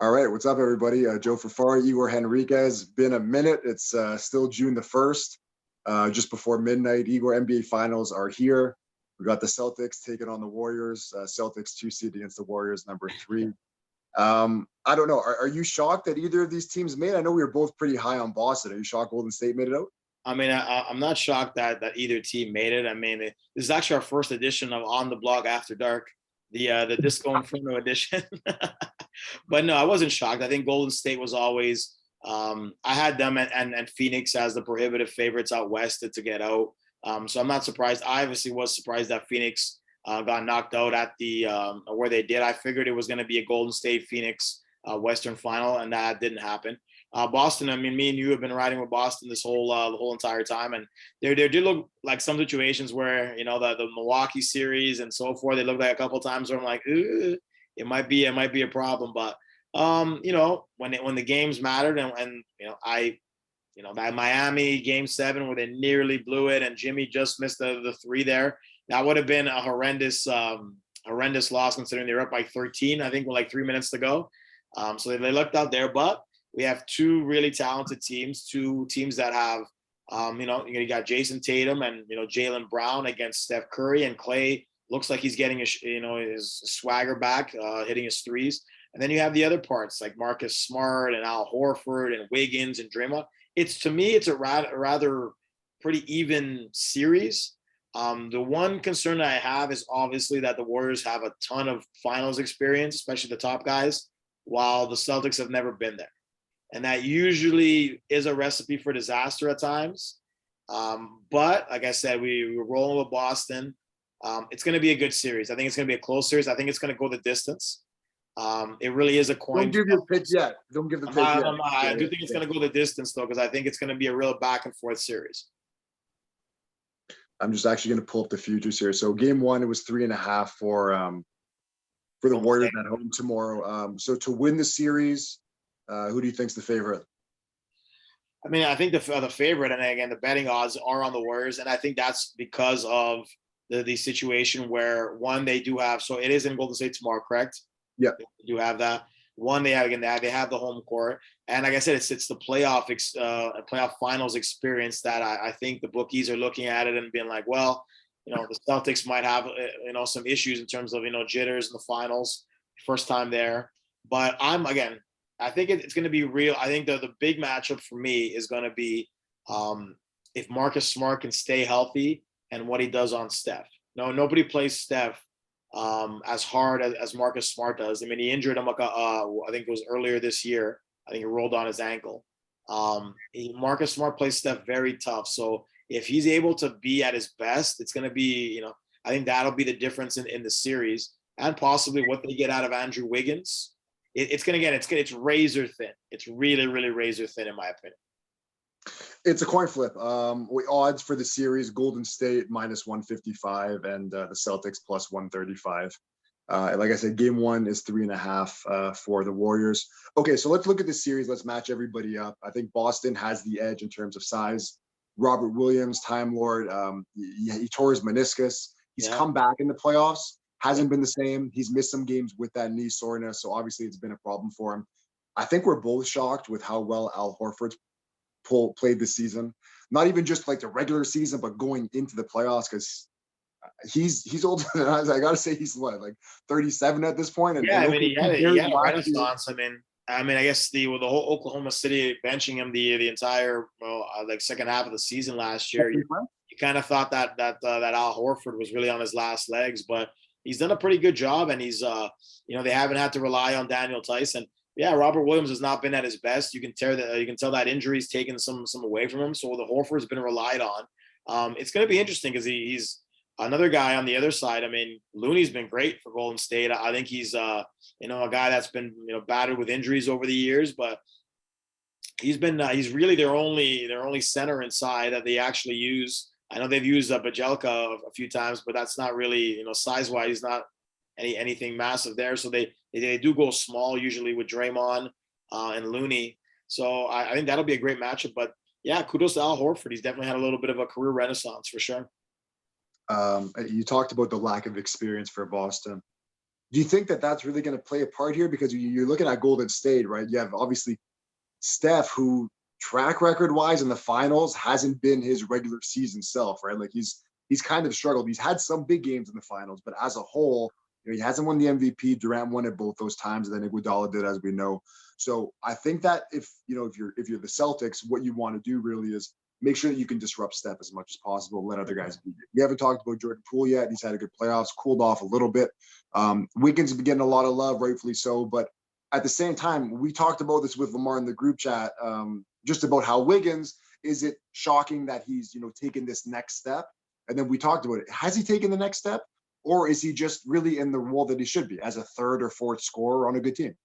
All right, what's up, everybody? Joe Fafara, Igor Henriquez. Been a minute. It's still June the 1st, just before midnight. Igor, NBA Finals are here. We got the Celtics taking on the Warriors. Celtics 2 seed against the Warriors, number 3. I don't know. Are you shocked that either of these teams made? I know we were both pretty high on Boston. Are you shocked Golden State made it out? I mean, I'm not shocked that either team made it. I mean, this is actually our first edition of On the Block After Dark, the Disco Inferno edition. But no, I wasn't shocked. I think Golden State was always. I had them and Phoenix as the prohibitive favorites out west to get out. So I'm not surprised. I obviously was surprised that Phoenix got knocked out at the where they did. I figured it was going to be a Golden State Phoenix Western final, and that didn't happen. Boston, I mean, me and you have been riding with Boston this whole the whole entire time, and there did look like some situations where the Milwaukee series and so forth. They looked like a couple of times where I'm like, it might be a problem, but when the games mattered and that Miami game 7 where they nearly blew it and Jimmy just missed the 3 there, that would have been a horrendous loss considering they were up by 13, I think, with like 3 minutes to go. So they looked out there, but we have 2 really talented teams, 2 teams that have, you got Jason Tatum and, Jaylen Brown against Steph Curry, and Clay looks like he's getting his swagger back, hitting his threes. And then you have the other parts like Marcus Smart and Al Horford and Wiggins and Draymond. To me, it's a rather pretty even series. The one concern that I have is obviously that the Warriors have a ton of finals experience, especially the top guys, while the Celtics have never been there. And that usually is a recipe for disaster at times. But like I said, we're rolling with Boston. It's going to be a good series. I think it's going to be a close series. I think it's going to go the distance. It really is a coin. Don't give your pick yet. Don't give the pick yet. I do think it's going to go the distance, though, because I think it's going to be a real back and forth series. I'm just actually going to pull up the futures here. So game 1, it was 3.5 for the Warriors at home tomorrow. So to win the series, who do you think's the favorite? I mean, I think the favorite, and again, the betting odds are on the Warriors, and I think that's because of the situation where, one, they do have, so it is in Golden State tomorrow, correct? Yeah, they do have that. One, they have they have the home court, and like I said, it's the playoff finals experience that I think the bookies are looking at it and being like, well, the Celtics might have some issues in terms of jitters in the finals, first time there, but I think it's going to be real. I think the big matchup for me is going to be if Marcus Smart can stay healthy and what he does on Steph. No, nobody plays Steph as hard as Marcus Smart does. I mean, he injured him I think it was earlier this year. I think he rolled on his ankle. Marcus Smart plays Steph very tough. So if he's able to be at his best, it's going to be, I think that'll be the difference in the series, and possibly what they get out of Andrew Wiggins. It's razor thin. It's really, really razor thin, in my opinion. It's a coin flip. Odds for the series: Golden State -155 and the Celtics +135. Like I said, game 1 is 3.5 for the Warriors. Okay, so let's look at the series. Let's match everybody up. I think Boston has the edge in terms of size. Robert Williams, Time Lord, he tore his meniscus. He's come back in the playoffs. Hasn't been the same. He's missed some games with that knee soreness, so obviously it's been a problem for him. I think we're both shocked with how well Al Horford's played this season. Not even just like the regular season, but going into the playoffs, because he's older than us. I gotta say, he's like 37 at this point. And I mean, he had a renaissance. I mean, I guess the whole Oklahoma City benching him the entire second half of the season last year, you kind of thought that Al Horford was really on his last legs, but he's done a pretty good job, and he's they haven't had to rely on Daniel Tyson. Yeah, Robert Williams has not been at his best. You can tell that injury's taken some away from him. So the Horford's been relied on. It's going to be interesting because he's another guy on the other side. I mean, Looney's been great for Golden State. I think he's a guy that's been battered with injuries over the years, but he's really their only center inside that they actually use. I know they've used Bajelka a few times, but that's not really, size-wise, he's not anything massive there. So they do go small usually with Draymond and Looney. So I think that'll be a great matchup. But yeah, kudos to Al Horford. He's definitely had a little bit of a career renaissance for sure. You talked about the lack of experience for Boston. Do you think that that's really going to play a part here? Because you're looking at Golden State, right? You have obviously Steph, who track record wise in the finals hasn't been his regular season self, right? Like he's kind of struggled. He's had some big games in the finals, but as a whole, he hasn't won the MVP. Durant won it both those times, and then Iguodala did, as we know. So I think that if you're the Celtics, what you want to do really is make sure that you can disrupt Steph as much as possible, let other guys beat you. We haven't talked about Jordan Poole yet. He's had a good playoffs, cooled off a little bit. Wiggins has been getting a lot of love, rightfully so, but at the same time, we talked about this with Lamar in the group chat, just about how Wiggins, is it shocking that he's, taken this next step? And then we talked about it. Has he taken the next step? Or is he just really in the role that he should be as a third or fourth scorer on a good team?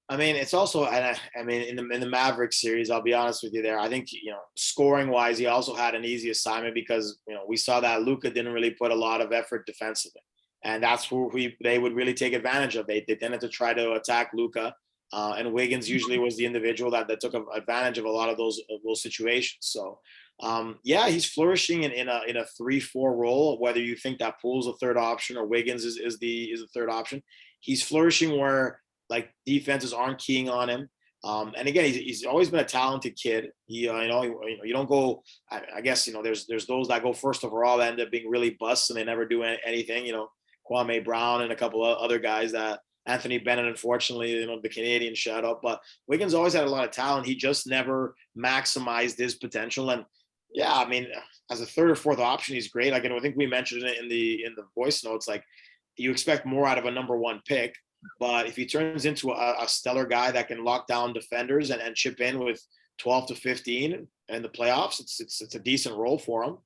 I mean, it's also, and I mean, in the Mavericks series, I'll be honest with you there. I think, scoring wise, he also had an easy assignment because, we saw that Luka didn't really put a lot of effort defensively. And that's who they would really take advantage of. They tended to try to attack Luka, and Wiggins usually was the individual that took advantage of a lot of those situations. So, yeah, he's flourishing in a 3-4 role. Whether you think that Poole's a third option or Wiggins is the third option, he's flourishing where like defenses aren't keying on him. And again, he's always been a talented kid. You don't go. I guess there's those that go first overall that end up being really busts and they never do anything. Kwame Brown and a couple of other guys that Anthony Bennett, unfortunately, the Canadian shut up. But Wiggins always had a lot of talent. He just never maximized his potential. And yeah, I mean, as a third or fourth option, he's great. Like, I think we mentioned it in the voice notes. Like, you expect more out of a number one pick, but if he turns into a stellar guy that can lock down defenders and chip in with 12 to 15 in the playoffs, it's a decent role for him.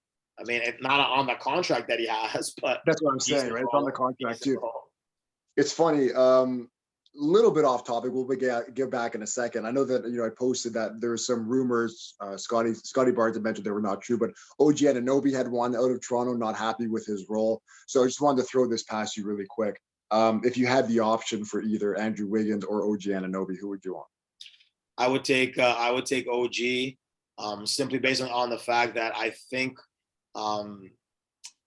I mean, it's not on the contract that he has, but that's what I'm saying, right? It's on the contract too. Role. It's funny. Little bit off topic. We'll get back in a second. I know that I posted that there were some rumors. Scotty Barnes had mentioned they were not true, but OG Anunoby had one out of Toronto, not happy with his role. So I just wanted to throw this past you really quick. If you had the option for either Andrew Wiggins or OG Anunoby, who would you want? I would take OG, simply based on the fact that I think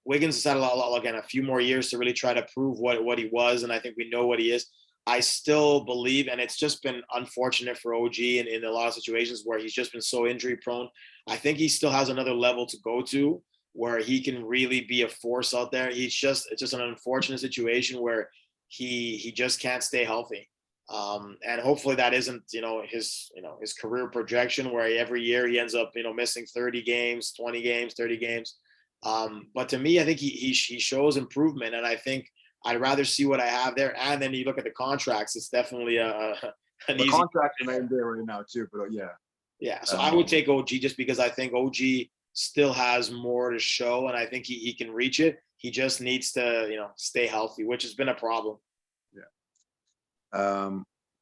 Wiggins has had a few more years to really try to prove what he was, and I think we know what he is. I still believe, and it's just been unfortunate for OG in a lot of situations where he's just been so injury prone. I think he still has another level to go to where he can really be a force out there. It's just an unfortunate situation where he just can't stay healthy. And hopefully that isn't, his career projection where every year he ends up, missing 30 games, 20 games, 30 games. But to me, I think he shows improvement, and I think I'd rather see what I have there. And then you look at the contracts; it's definitely an easy contract in there right now too. But yeah, yeah. So I would take OG just because I think OG still has more to show, and I think he can reach it. He just needs to, stay healthy, which has been a problem. Yeah.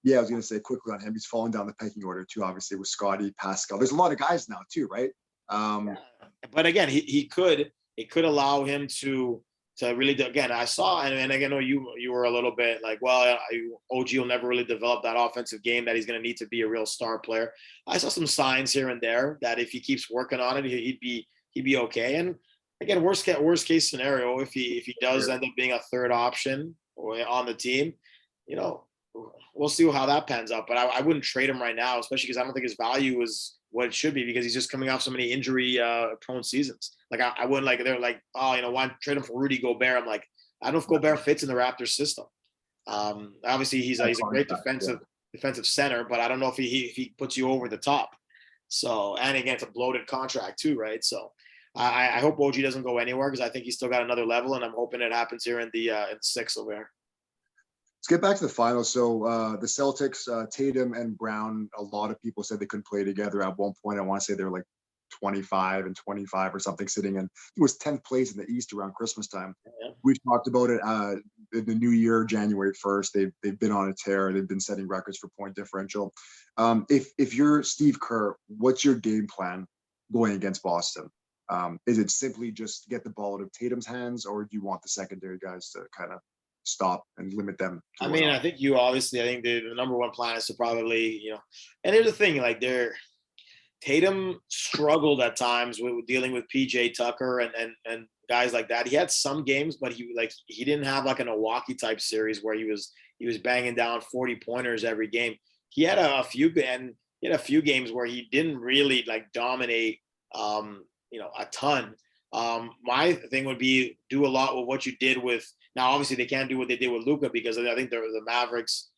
Yeah, I was going to say quickly on him. He's falling down the pecking order too, obviously, with Scotty, Pascal. There's a lot of guys now too, right? Yeah. But again, it could allow him to really do, again, I saw, and I know you were a little bit like, well, OG will never really develop that offensive game that he's going to need to be a real star player. I saw some signs here and there that if he keeps working on it, he'd be okay. And again, worst case scenario, if he does end up being a third option on the team, we'll see how that pans out. But I wouldn't trade him right now, especially because I don't think his value is what it should be, because he's just coming off so many injury prone seasons. Like I wouldn't, like, they're like, oh, why trade him for Rudy Gobert? I'm like, I don't know if Gobert fits in the Raptors system. Obviously he's a great defensive center, but I don't know if he puts you over the top. So, and again, it's a bloated contract too, right? So I hope OG doesn't go anywhere, because I think he's still got another level, and I'm hoping it happens here in the in 6 over there. Let's get back to the finals. So the Celtics, Tatum and Brown, a lot of people said they couldn't play together at one point. I want to say they were like 25 and 25 or something, sitting in, it was 10th place in the East around Christmas time. Yeah. We've talked about it in the new year, January 1st. They've been on a tear. They've been setting records for point differential. If you're Steve Kerr, what's your game plan going against Boston? Is it simply just get the ball out of Tatum's hands, or do you want the secondary guys to kind of stop and limit them? I mean, I think the number one plan is to probably, and here's the thing, like Tatum struggled at times with dealing with PJ Tucker and guys like that. He had some games, but he didn't have like a Milwaukee type series where he was banging down 40 pointers every game. He had a few games where he didn't really like dominate a ton. My thing would be do a lot with what you did with, now obviously they can't do what they did with Luka because I think the Mavericks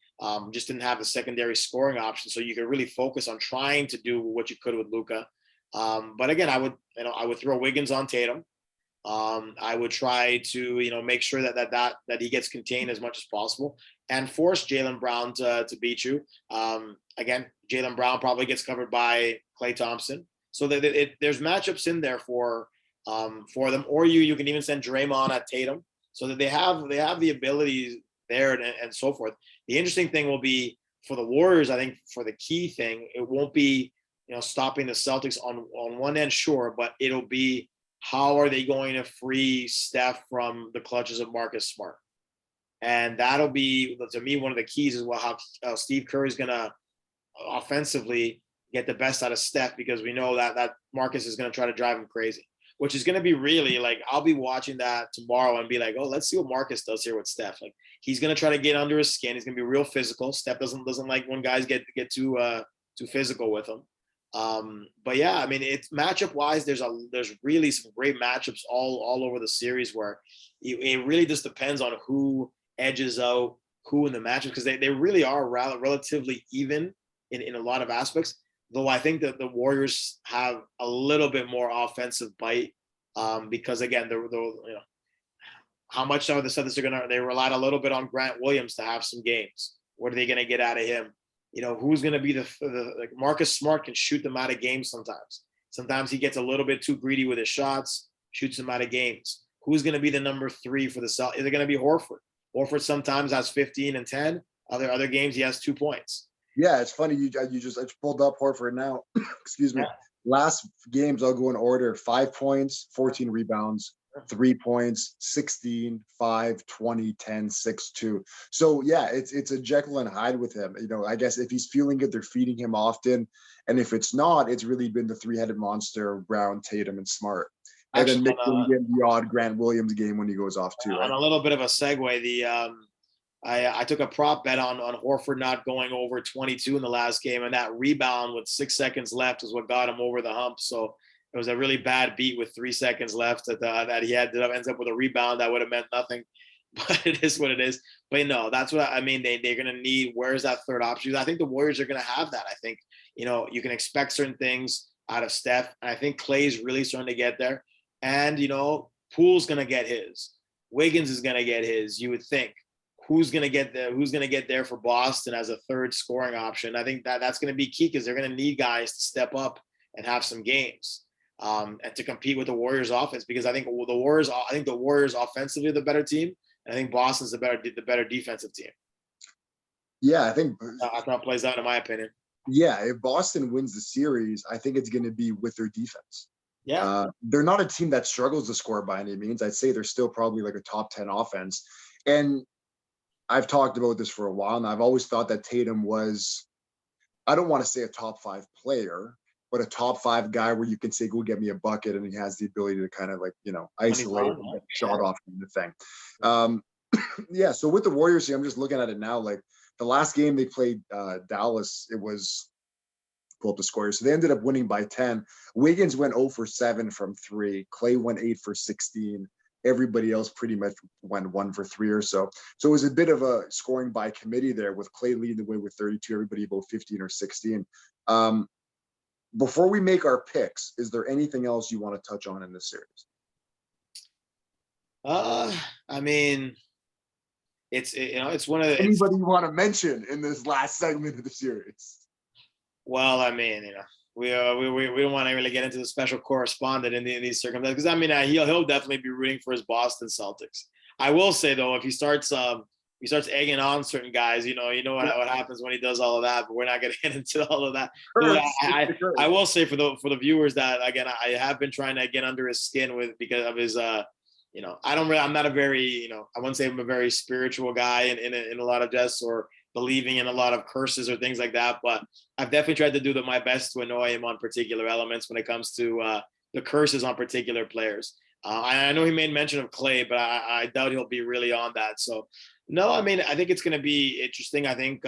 just didn't have the secondary scoring option, so you could really focus on trying to do what you could with Luka. But again, I would throw Wiggins on Tatum. I would try to make sure that he gets contained as much as possible and force Jaylen Brown to beat you. Again, Jaylen Brown probably gets covered by Klay Thompson, so there's matchups in there for them. Or you can even send Draymond at Tatum, so that they have the abilities there and so forth. The interesting thing will be for the Warriors. I think for the key thing, it won't be stopping the Celtics on one end, sure, but it'll be how are they going to free Steph from the clutches of Marcus Smart, and that'll be to me one of the keys as well. How Steve Curry is going to offensively get the best out of Steph, because we know that Marcus is going to try to drive him crazy, which is going to be really like, I'll be watching that tomorrow and be like, oh, let's see what Marcus does here with Steph. Like, he's going to try to get under his skin. He's going to be real physical. Steph doesn't like when guys get too physical with him. But yeah, I mean, it's matchup wise, there's really some great matchups all over the series where it really just depends on who edges out who in the matchup, because they really are relatively even in a lot of aspects. Though I think that the Warriors have a little bit more offensive bite, because again, how much of the Celtics they relied a little bit on Grant Williams to have some games. What are they gonna get out of him? Who's gonna be like Marcus Smart can shoot them out of games sometimes. Sometimes he gets a little bit too greedy with his shots, shoots them out of games. Who's gonna be the number 3 for the Celtics? Is it gonna be Horford? Horford sometimes has 15 and 10. Other games he has 2 points. Yeah, it's funny. I just pulled up Horford now. Excuse me. Yeah. Last games, I'll go in order: 5 points, 14 rebounds, 3 points, 16, 5, 20, 10, 6, 2. So yeah, it's a Jekyll and Hyde with him. I guess if he's feeling good, they're feeding him often. And if it's not, it's really been the 3-headed monster, Brown, Tatum, and Smart. And actually, then mixing in the odd Grant Williams game when he goes off too. On a little bit of a segue, I took a prop bet on Horford not going over 22 in the last game, and that rebound with 6 seconds left is what got him over the hump. So it was a really bad beat with 3 seconds left that he ends up with a rebound that would have meant nothing, but it is what it is. But no, that's what I mean. They're going to need, where's that third option? I think the Warriors are going to have that. I think, you can expect certain things out of Steph, and I think Klay's really starting to get there. And, Poole's going to get his. Wiggins is going to get his, you would think. Who's going to get there for Boston as a third scoring option? I think that's going to be key, because they're going to need guys to step up and have some games, and to compete with the Warriors offense, because I think the Warriors offensively are the better team, and I think Boston's the better defensive team. Yeah, I think that's how it plays out in my opinion. Yeah, if Boston wins the series, I think it's going to be with their defense. Yeah, they're not a team that struggles to score by any means. I'd say they're still probably like a top 10 offense. And I've talked about this for a while, and I've always thought that Tatum was, I don't want to say a top 5 player, but a top 5 guy where you can say, go get me a bucket, and he has the ability to kind of like, isolate and get shot off kind of thing. Yeah, so with the Warriors here, I'm just looking at it now. Like the last game they played Dallas, it was, pull up the score. So they ended up winning by 10. Wiggins went 0 for 7 from 3. Klay went 8 for 16. Everybody else pretty much went 1 for 3 or so. So it was a bit of a scoring by committee there, with Klay leading the way with 32, everybody about 15 or 16. Before we make our picks, is there anything else you want to touch on in this series? I mean, it's one of the. Anybody you want to mention in this last segment of the series? Well, I mean, we don't want to really get into the special correspondent in these circumstances, because I mean, he'll definitely be rooting for his Boston Celtics. I will say though, if he starts egging on certain guys, what happens when he does all of that. But we're not going to get into all of that. I will say for the viewers that, again, I have been trying to get under his skin because of his I'm not a very I wouldn't say I'm a very spiritual guy in a lot of deaths, or believing in a lot of curses or things like that. But I've definitely tried to do my best to annoy him on particular elements when it comes to the curses on particular players. I know he made mention of Clay, but I doubt he'll be really on that. So, no, I mean, I think it's going to be interesting. I think,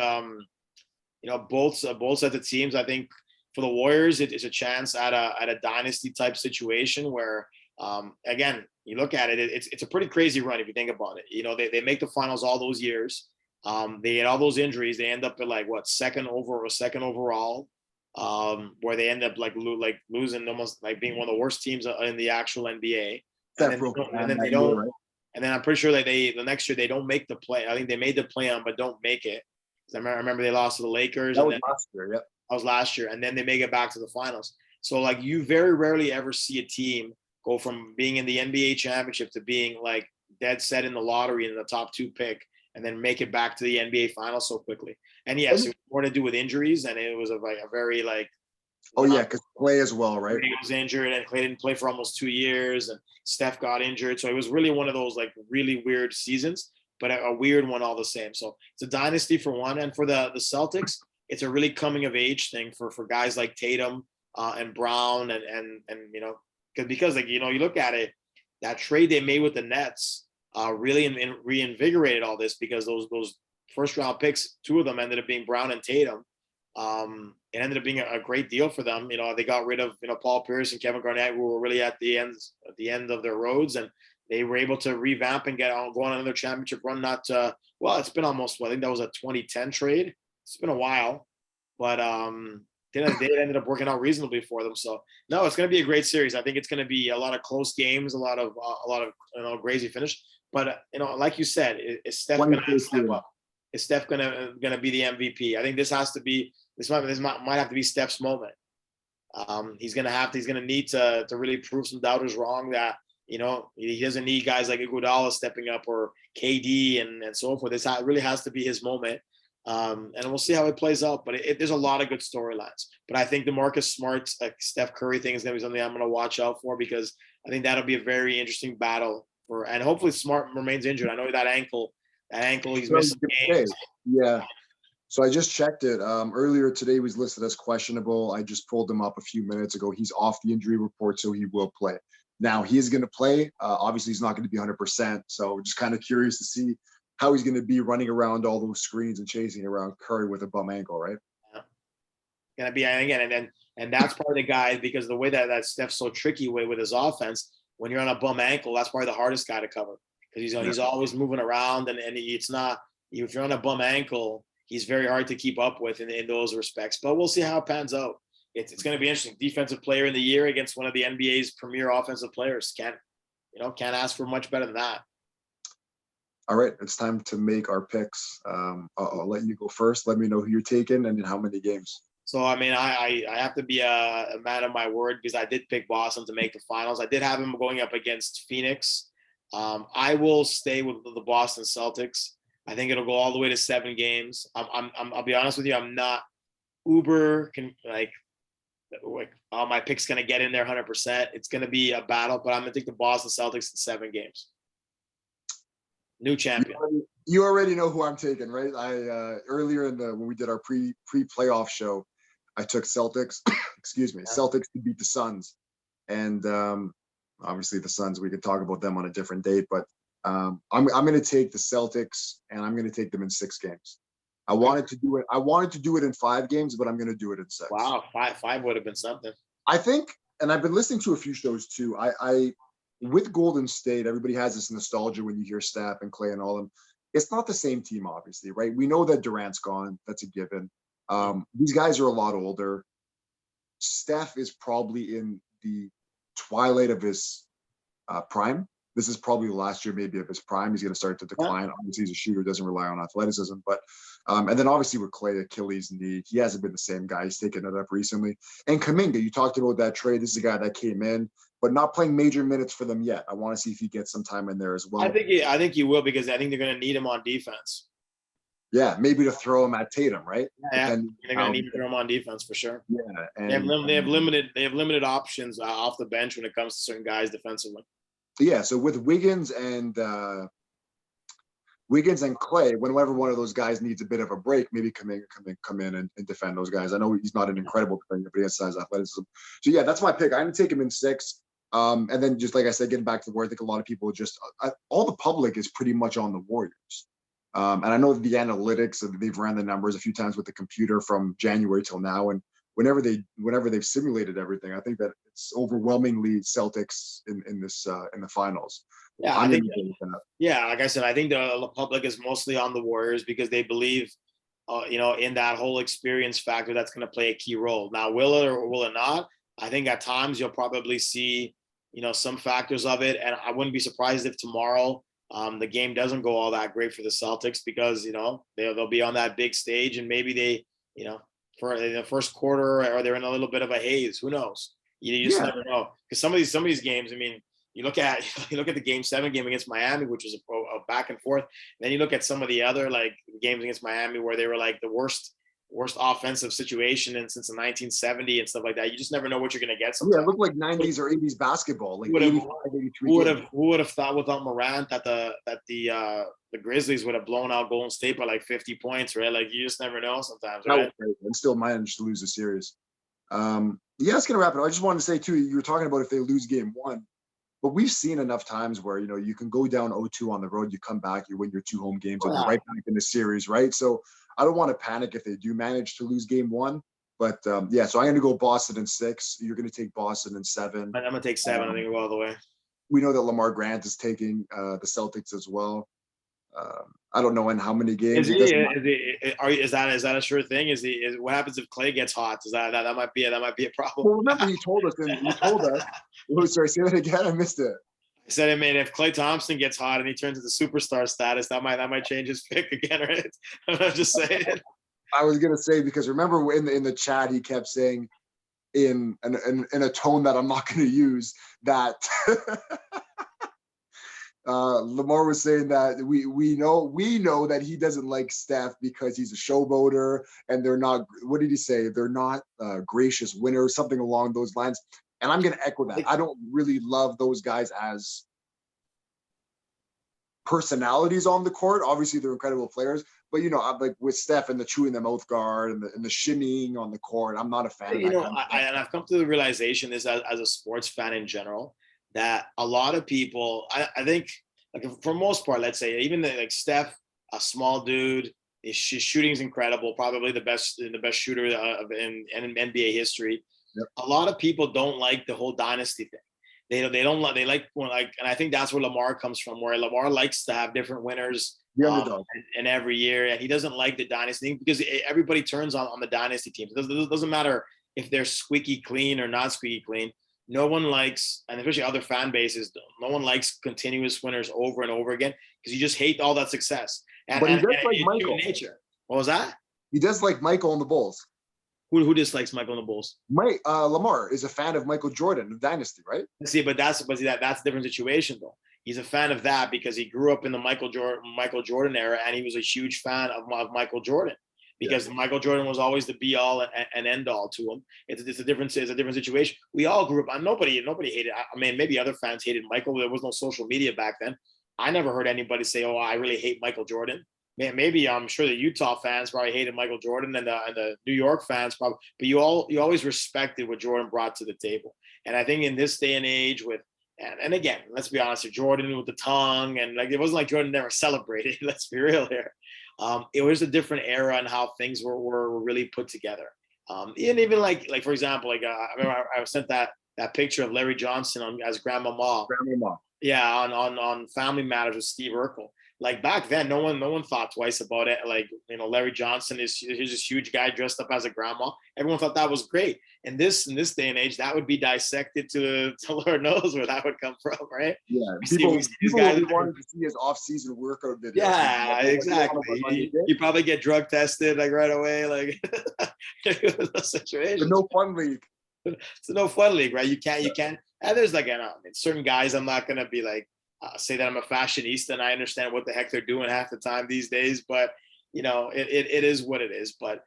both sets of teams. I think for the Warriors, it is a chance at a dynasty type situation where, again, you look at it, it's a pretty crazy run if you think about it. They make the finals all those years. They had all those injuries. They end up at second overall, where they end up losing, almost like being one of the worst teams in the actual NBA. And then they don't. Right? And then I'm pretty sure that the next year they don't make the play. I think they made the play on, but don't make it. I remember they lost to the Lakers. That was last year. Yep. That was last year, and then they make it back to the finals. So you very rarely ever see a team go from being in the NBA championship to being dead set in the lottery in the top 2 pick, and then make it back to the NBA finals so quickly. And yes, it was more to do with injuries, and it was a very because Clay as well, right? Clay was injured, and Clay didn't play for almost 2 years, and Steph got injured. So it was really one of those really weird seasons, but a weird one all the same. So it's a dynasty for one, and for the Celtics, it's a really coming of age thing for guys like Tatum and Brown and because you look at it, that trade they made with the Nets really reinvigorated all this, because those first round picks, 2 of them ended up being Brown and Tatum. It ended up being a great deal for them. They got rid of Paul Pierce and Kevin Garnett, who were really at the end of their roads, and they were able to revamp and go on another championship run. It's been almost, I think that was a 2010 trade. It's been a while, but they ended up working out reasonably for them. So no, it's going to be a great series. I think it's going to be a lot of close games, a lot of crazy finish. But like you said, is Steph going to step up? Is Steph going to be the MVP? I think this might have to be Steph's moment. He's going to need to really prove some doubters wrong that he doesn't need guys like Iguodala stepping up, or KD and so forth. This really has to be his moment. And we'll see how it plays out. But there's a lot of good storylines. But I think the Marcus Smart, Steph Curry thing is going to be something I'm going to watch out for, because I think that'll be a very interesting battle and hopefully Smart remains injured. I know that ankle, he's missing games. Yeah. So I just checked it. Earlier today he was listed as questionable. I just pulled him up a few minutes ago. He's off the injury report, so he will play. Now he is going to play. Obviously he's not going to be 100%. So just kind of curious to see how he's going to be running around all those screens and chasing around Curry with a bum ankle, right? Yeah. Going to be, again, and that's part of the guys, because the way that Steph's so tricky with his offense, when you're on a bum ankle, that's probably the hardest guy to cover, because he's always moving around, and it's not, if you're on a bum ankle, he's very hard to keep up with in those respects. But we'll see how it pans out. It's going to be interesting. Defensive player of the year against one of the NBA's premier offensive players. Can't ask for much better than that. All right, it's time to make our picks. I'll let you go first. Let me know who you're taking and in how many games. So, I have to be a man of my word, because I did pick Boston to make the finals. I did have him going up against Phoenix. I will stay with the Boston Celtics. I think it'll go all the way to 7 games. I'll be honest with you. I'm not uber my pick's going to get in there 100%. It's going to be a battle, but I'm going to take the Boston Celtics in 7 games. New champion. You already know who I'm taking, right? I earlier when we did our pre-playoff show, I took Celtics. Excuse me, yeah. Celtics to beat the Suns, and obviously the Suns. We could talk about them on a different date, but I'm going to take the Celtics, and I'm going to take them in 6 games. I wanted to do it in 5 games, but I'm going to do it in 6. Wow, five would have been something. I think, and I've been listening to a few shows too. With Golden State, everybody has this nostalgia when you hear Steph and Clay and all them. It's not the same team, obviously, right? We know that Durant's gone. That's a given. These guys are a lot older. Steph is probably in the twilight of his prime. This is probably the last year maybe of his prime. He's going to start to decline. Obviously, he's a shooter, doesn't rely on athleticism. But and then obviously with Clay, Achilles knee, he hasn't been the same guy. He's taken it up recently. And Kuminga, you talked about that trade. This is a guy that came in, but not playing major minutes for them yet. I want to see if he gets some time in there as well. I think he will, because I think they're going to need him on defense. Yeah, maybe to throw him at Tatum, right? Yeah, they're going to need to throw him on defense for sure. Yeah, and they have limited options off the bench when it comes to certain guys defensively. Yeah, so with Wiggins and Wiggins and Clay, whenever one of those guys needs a bit of a break, maybe come in and defend those guys. I know he's not an incredible defender, but he has size, athleticism. So yeah, that's my pick. I'm gonna take him in 6. And then just like I said, getting back to where I think a lot of people just all the public is pretty much on the Warriors. And I know the analytics, they've ran the numbers a few times with the computer from January till now, and whenever they've simulated everything, I think that it's overwhelmingly Celtics in the finals. Yeah, I'm I think. gonna go with that. Yeah, like I said, I think the public is mostly on the Warriors because they believe, in that whole experience factor that's going to play a key role. Now, will it or will it not? I think at times you'll probably see, some factors of it, and I wouldn't be surprised if tomorrow the game doesn't go all that great for the Celtics because they'll be on that big stage and maybe they, for in the first quarter or they're in a little bit of a haze. Who knows? You just never know because some of these games, I mean. You look at the Game 7 game against Miami, which was a back and forth. Then you look at some of the other like games against Miami where they were like the worst offensive situation since the 1970 and stuff like that. You just never know what you're going to get. Sometimes. Yeah, it looked like 90s or 80s basketball, like 85, 83. Who would have thought without Morant that the Grizzlies would have blown out Golden State by like 50 points, right? Like you just never know sometimes, right? And still managed to lose the series. Yeah, it's gonna wrap it up. I just wanted to say too, you were talking about if they lose game 1. But we've seen enough times where, you can go down 0-2 on the road, you come back, you win your 2 home games, and you're right back in the series, right? So I don't want to panic if they do manage to lose game 1. But, so I'm going to go Boston in 6. You're going to take Boston in 7. I'm going to take 7. I think we'll go all the way. We know that Lamar Grant is taking the Celtics as well. I don't know in how many games. Is that a sure thing? What happens if Clay gets hot? That might be a problem. Well, remember he told us. Sorry, say that again. I missed it. I said, I mean, if Klay Thompson gets hot and he turns into superstar status, that might change his pick again, right? I'm just saying. I was gonna say because remember in the chat he kept saying in a tone that I'm not gonna use that. Lamar was saying that we know that he doesn't like Steph because he's a showboater and they're not. What did he say? They're not gracious winners, something along those lines. And I'm going to echo that. I don't really love those guys as personalities on the court. Obviously, they're incredible players, but I'm like with Steph and the chewing the mouth guard and the shimmying on the court. I'm not a fan. I've come to the realization this as a sports fan in general. That a lot of people, I think, like for most part, let's say even like Steph, a small dude, his shooting is incredible, probably the best shooter in NBA history. Yep. A lot of people don't like the whole dynasty thing. They like and I think that's where Lamar comes from, where Lamar likes to have different winners and every year, and he doesn't like the dynasty thing because everybody turns on the dynasty teams. It doesn't matter if they're squeaky clean or not squeaky clean. No one likes, and especially other fan bases, no one likes continuous winners over and over again because you just hate all that success. But he does like Michael. Nature. What was that? He does like Michael and the Bulls. Who dislikes Michael and the Bulls? Lamar is a fan of Michael Jordan of Dynasty, right? See, that's a different situation though. He's a fan of that because he grew up in the Michael Jordan era, and he was a huge fan of Michael Jordan. Because Michael Jordan was always the be all and end all to him. It's a different situation. We all grew up. Nobody hated. I mean, maybe other fans hated Michael. There was no social media back then. I never heard anybody say, "Oh, I really hate Michael Jordan." Maybe I'm sure the Utah fans probably hated Michael Jordan, and the New York fans probably. But you always respected what Jordan brought to the table. And I think in this day and age, and again, let's be honest, Jordan with the tongue, and like it wasn't like Jordan never celebrated. Let's be real here. It was a different era and how things were really put together. And even like for example, like I remember I sent that picture of Larry Johnson as Grandmama. Yeah, on Family Matters with Steve Urkel. Like back then, no one thought twice about it. Like Larry Johnson he's this huge guy dressed up as a grandma. Everyone thought that was great. And in this day and age, that would be dissected to Lord knows where that would come from, right? Yeah, people wanted to see his off-season workout videos. Yeah, exactly. You probably get drug tested like right away, like situation. The no fun league. It's a no fun league, right? You can't. And there's like certain guys. I'm not gonna be like. Say that I'm a fashionista and I understand what the heck they're doing half the time these days, but it is what it is. But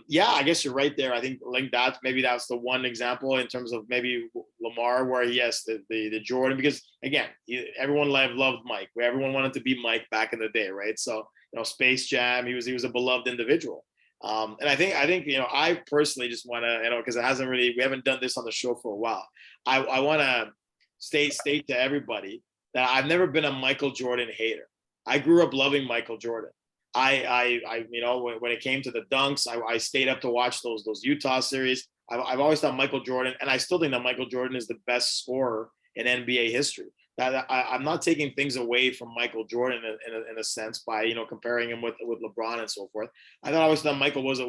Yeah, I guess you're right there. I think like that maybe that's the one example in terms of maybe Lamar where he has the Jordan, because again, everyone loved Mike. Everyone wanted to be Mike back in the day, right? So Space Jam, he was a beloved individual. And I think I personally just want to because we haven't done this on the show for a while. I want to state to everybody that I've never been a Michael Jordan hater. I grew up loving Michael Jordan. When it came to the dunks, I stayed up to watch those Utah series. I've always thought Michael Jordan, and I still think that Michael Jordan is the best scorer in NBA history. That I'm not taking things away from Michael Jordan in a sense by comparing him with LeBron and so forth. I always thought Michael was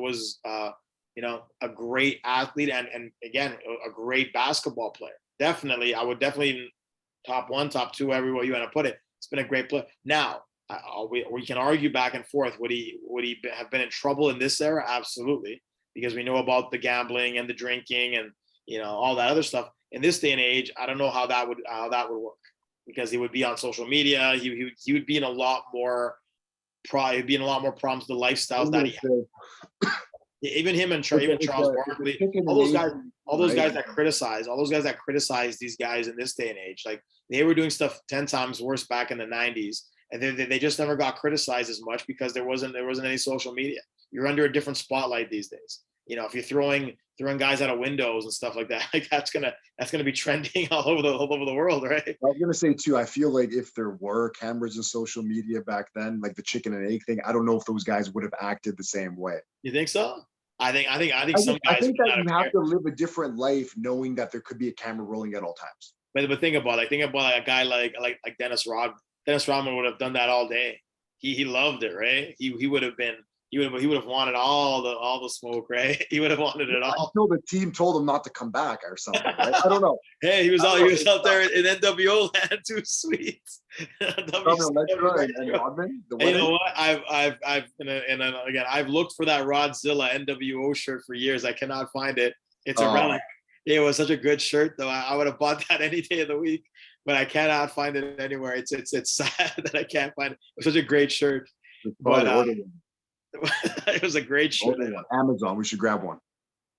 a great athlete and again a great basketball player. Definitely, I would definitely top one, top two, everywhere you want to put it. It's been a great play. Now, we can argue back and forth. Would he have been in trouble in this era? Absolutely, because we know about the gambling and the drinking and all that other stuff. In this day and age, I don't know how that would work, because he would be on social media. He would be in a lot more problems with the lifestyles that he had. Even him and Charles Barkley, all those guys that criticize these guys in this day and age, like they were doing stuff 10 times worse back in the 90s, and they just never got criticized as much because there wasn't any social media. You're under a different spotlight these days. If you're throwing guys out of windows and stuff like that, like that's gonna be trending all over the world, right? I was gonna say too, I feel like if there were cameras and social media back then, like the chicken and egg thing, I don't know if those guys would have acted the same way. You think so? I think some guys. I think that you have to live a different life knowing that there could be a camera rolling at all times. But think about a guy like Dennis Rodman. Dennis Rodman would have done that all day. He loved it, right? He would have wanted all the smoke, right? He would have wanted it all. Until the team told him not to come back or something. Right? I don't know. Hey, he was out there in NWO land, too sweet. And Rodman, you know what? I've looked for that Rodzilla NWO shirt for years. I cannot find it. It's a relic. It was such a good shirt, though. I would have bought that any day of the week, but I cannot find it anywhere. It's sad that I can't find it. It was such a great shirt. But it was a great shirt. Amazon, we should grab one.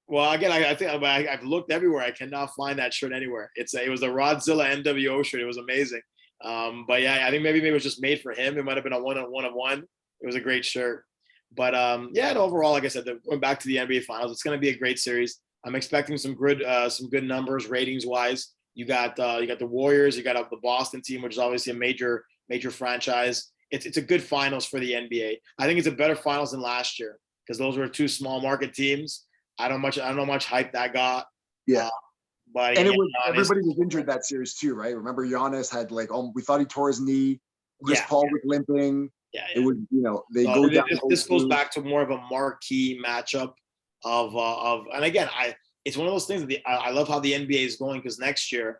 Well, again, I think I've looked everywhere. I cannot find that shirt anywhere. It was a Rodzilla NWO shirt. It was amazing. But yeah, I think maybe it was just made for him. It might have been a one of one. It was a great shirt. But yeah, and overall, like I said, going back to the NBA Finals, it's going to be a great series. I'm expecting some good numbers ratings wise. You got the Warriors, you got the Boston team, which is obviously a major franchise. It's a good finals for the NBA. I think it's a better finals than last year because those were two small market teams. I don't know much hype that got. Yeah. But and everybody was injured that series too, right? Remember Giannis had we thought he tore his knee. Chris Paul was limping. Yeah. It was, go down. This goes back to more of a marquee matchup of and again, it's one of those things that I love how the NBA is going because next year,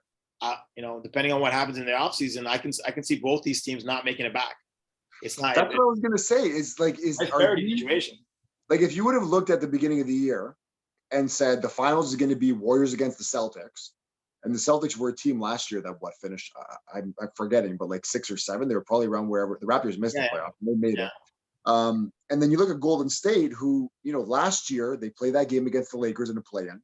depending on what happens in the offseason, I can see both these teams not making it back. It's not. That's what I was gonna say. Is a parity situation. Like if you would have looked at the beginning of the year and said the finals is going to be Warriors against the Celtics, and the Celtics were a team last year that finished. I'm forgetting, but like 6 or 7. They were probably around wherever the Raptors missed the playoffs. They made it. And then you look at Golden State, who last year they played that game against the Lakers in a play-in.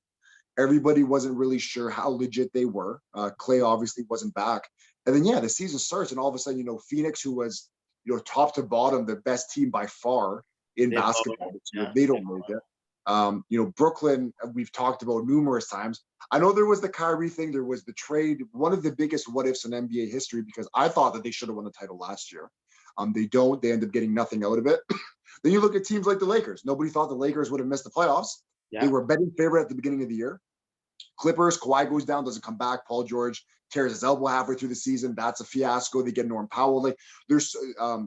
Everybody wasn't really sure how legit they were. Clay obviously wasn't back, and then the season starts, and all of a sudden Phoenix, who was top to bottom the best team by far in basketball, they don't make it. Brooklyn, we've talked about numerous times. I know there was the Kyrie thing, there was the trade, one of the biggest what ifs in NBA history, because I thought that they should have won the title last year. They don't. They end up getting nothing out of it. Then you look at teams like the Lakers. Nobody thought the Lakers would have missed the playoffs. They were betting favorite at the beginning of the year. Clippers, Kawhi goes down, doesn't come back. Paul George tears his elbow halfway through the season. That's a fiasco. They get Norm Powell. Like there's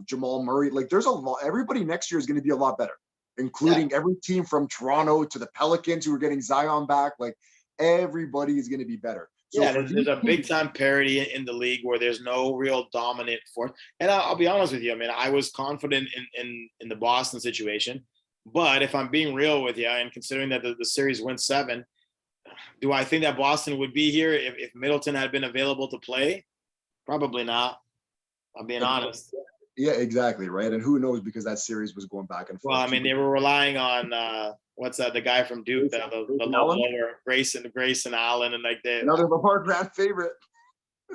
Jamal Murray. Like there's a lot. Everybody next year is going to be a lot better, including every team from Toronto to the Pelicans who are getting Zion back. Like everybody is going to be better. So there's a big time parity in the league where there's no real dominant force. And I'll be honest with you. I mean, I was confident in the Boston situation, but if I'm being real with you and considering that the series went 7, do I think that Boston would be here if Middleton had been available to play? Probably not. I'm being honest. Yeah, exactly, right. And who knows, because that series was going back and Well, forth I too. mean, they were relying on what's that? The guy from Duke, the Grayson low Allen, blower, Grayson Allen, and like they. another Lamar Grant favorite.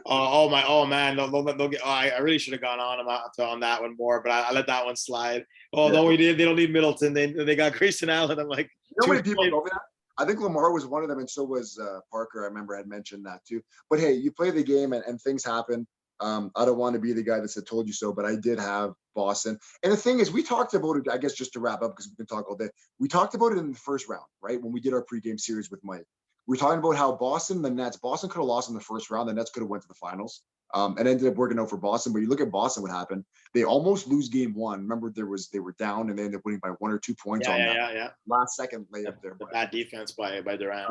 Oh man, they'll get. Oh, I really should have gone on that one more, but I let that one slide. Oh Yeah. no, we did. They don't need Middleton. They got Grayson Allen. I'm like, You know how many people know that? I think Lamar was one of them, and so was Parker. I remember had mentioned that too. But hey, you play the game, and things happen. I don't want to be the guy that said "told you so," but I did have Boston. And the thing is, we talked about it. I guess just to wrap up, because we can talk all day. We talked about it in the first round, right? When we did our pregame series with Mike, we were talking about how Boston, the Nets, Boston could have lost in the first round. The Nets could have went to the finals. And ended up working out for Boston. But you look at Boston, what happened? They almost lose game one. Remember, they were down and they ended up winning by 1 or 2 points on that yeah. last second layup there. The bad defense by Durant.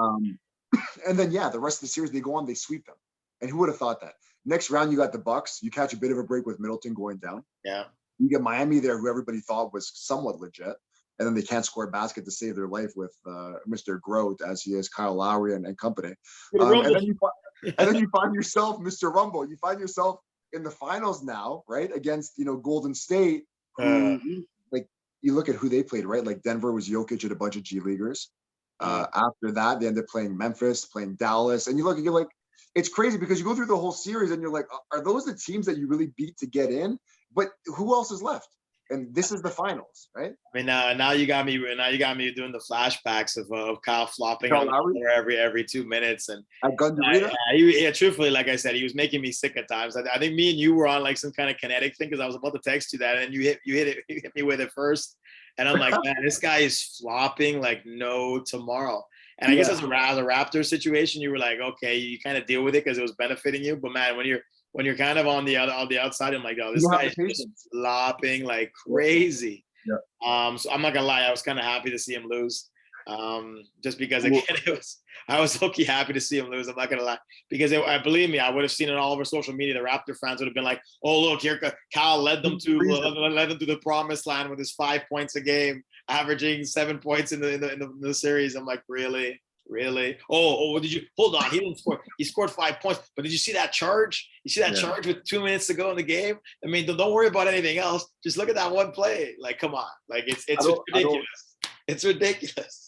And then the rest of the series they go on, they sweep them. And who would have thought that? Next round you got the Bucks. You catch a bit of a break with Middleton going down. Yeah. You get Miami there, who everybody thought was somewhat legit, and then they can't score a basket to save their life with Mr. Grote, as he is, Kyle Lowry and company. And then you find yourself, Mr. Rumble. You find yourself in the finals now, right, against Golden State, who like you look at who they played, right? Like Denver was Jokic and a bunch of G Leaguers. After that, they ended up playing Memphis, playing Dallas, and you look and you're like, it's crazy because you go through the whole series and you're like, are those the teams that you really beat to get in? But who else is left? And this is the finals, right? I mean, now you got me doing the flashbacks of Kyle flopping on the floor every 2 minutes, and truthfully, like I said, he was making me sick at times. I think me and you were on like some kind of kinetic thing, because I was about to text you that, and you hit me with it first, and I'm like, man, this guy is flopping like no tomorrow. And I guess as a Raptor situation, you were like, okay, you kind of deal with it because it was benefiting you. But man, when you're kind of on the outside, I'm like, oh, this guy is just flopping like crazy. Yeah. So I'm not gonna lie, I was kind of happy to see him lose. Just because again, I was low-key happy to see him lose. I'm not gonna lie, because believe me, I would have seen it all over social media. The Raptor fans would have been like, "Oh, look, here Kyle led them to the promised land with his 5 points a game, averaging 7 points in the series." I'm like, really? Oh, did you hold on? He didn't score. He scored 5 points, but did you see that charge? You see that charge with 2 minutes to go in the game? I mean, don't worry about anything else. Just look at that one play. Like, come on. Like, it's ridiculous. It's ridiculous.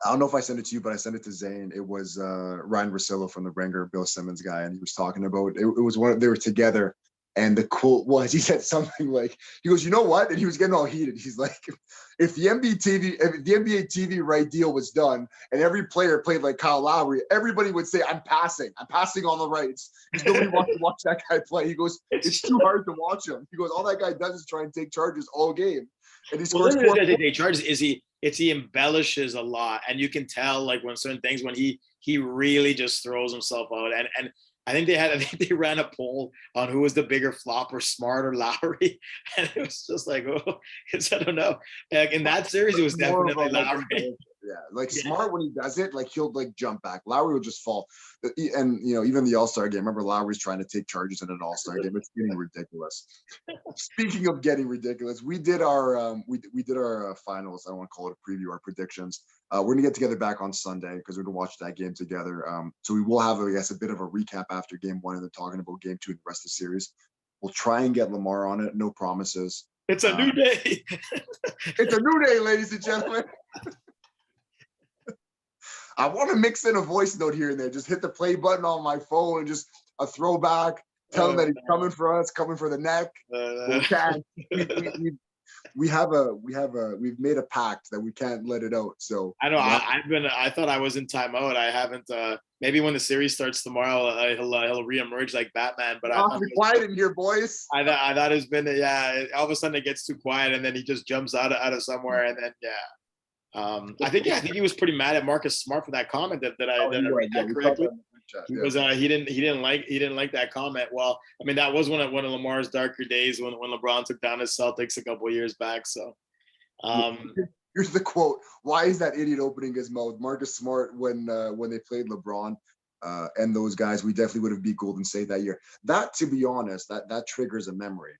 I don't know if I sent it to you, but I sent it to Zane. It was Ryan Russillo from the Ringer, Bill Simmons guy, and he was talking about it. It was they were together, and the quote was, he said something like, he goes, "You know what?" And he was getting all heated. He's like, if the NBA TV right deal was done, and every player played like Kyle Lowry, everybody would say, I'm passing on the rights, because nobody wants to watch that guy play. He goes, it's too hard to watch him. He goes, all that guy does is try and take charges all game, and he scores. Take charges he embellishes a lot, and you can tell like when certain things, when he really just throws himself out. And I think they ran a poll on who was the bigger flopper, Smart or Lowry, and it was just like, oh, I don't know. Like in that series, it was definitely Lowry. Smart, when he does it, like he'll like jump back. Lowry will just fall. And even the All-Star game, remember Lowry's trying to take charges in an All-Star game. It's getting ridiculous. Speaking of getting ridiculous, we did our finals. I don't want to call it a preview, our predictions. We're gonna get together back on Sunday because we're gonna watch that game together. So we will have, I guess, a bit of a recap after game one and then talking about game two and the rest of the series. We'll try and get Lamar on it. No promises. It's a new day. It's a new day, ladies and gentlemen. I want to mix in a voice note here and there. Just hit the play button on my phone and just a throwback. Tell him that he's coming for us, coming for the neck. We've made a pact that we can't let it out. So I know I thought I was in timeout. I haven't. Maybe when the series starts tomorrow, he'll reemerge like Batman. But be quiet in here, boys. I thought it's been all of a sudden it gets too quiet and then he just jumps out of somewhere and then I think he was pretty mad at Marcus Smart for that comment that I read that correctly. He didn't like that comment. Well, I mean, that was one of Lamar's darker days when LeBron took down his Celtics a couple of years back. So here's the quote: "Why is that idiot opening his mouth?" Marcus Smart, when they played LeBron and those guys, we definitely would have beat Golden State that year. That, to be honest, that triggers a memory.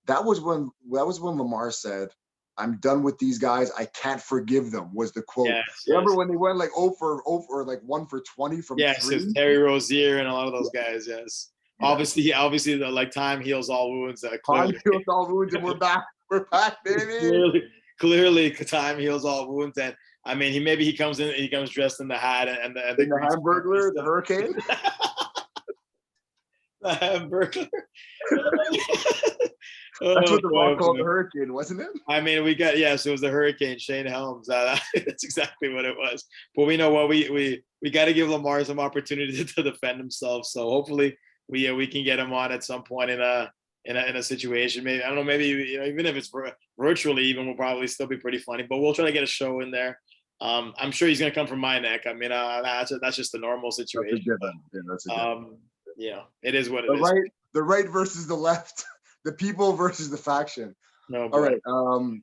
That was when Lamar said, "I'm done with these guys. I can't forgive them," was the quote. Remember when they went like 0 for like 1 for 20 from 3? Terry Rozier and a lot of those guys. Yes. Obviously, like time heals all wounds. Time Clearly, heals all wounds, and we're back. We're back, baby. clearly, time heals all wounds. And I mean, he comes in, he comes dressed in the hat and the In the Hamburglar, the Hurricane. the Hamburglar. That's what the boy, Rock called boy. the Hurricane, wasn't it? I mean, so it was the Hurricane, Shane Helms. That's exactly what it was. But we know what we got to give Lamar some opportunity to defend himself. So hopefully we can get him on at some point in a situation. Maybe I don't know. Maybe even if it's virtually, even will probably still be pretty funny. But we'll try to get a show in there. I'm sure he's gonna come from my neck. I mean, that's just the normal situation. That's a given. It is what it is. The right versus the left, the people versus the faction. No, all right.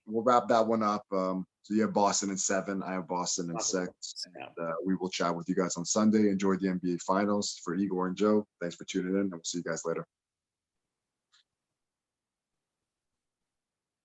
We'll wrap that one up. So you have Boston in 7. I have Boston in 6. And we will chat with you guys on Sunday. Enjoy the NBA Finals. For Igor and Joe, thanks for tuning in, and we'll see you guys later.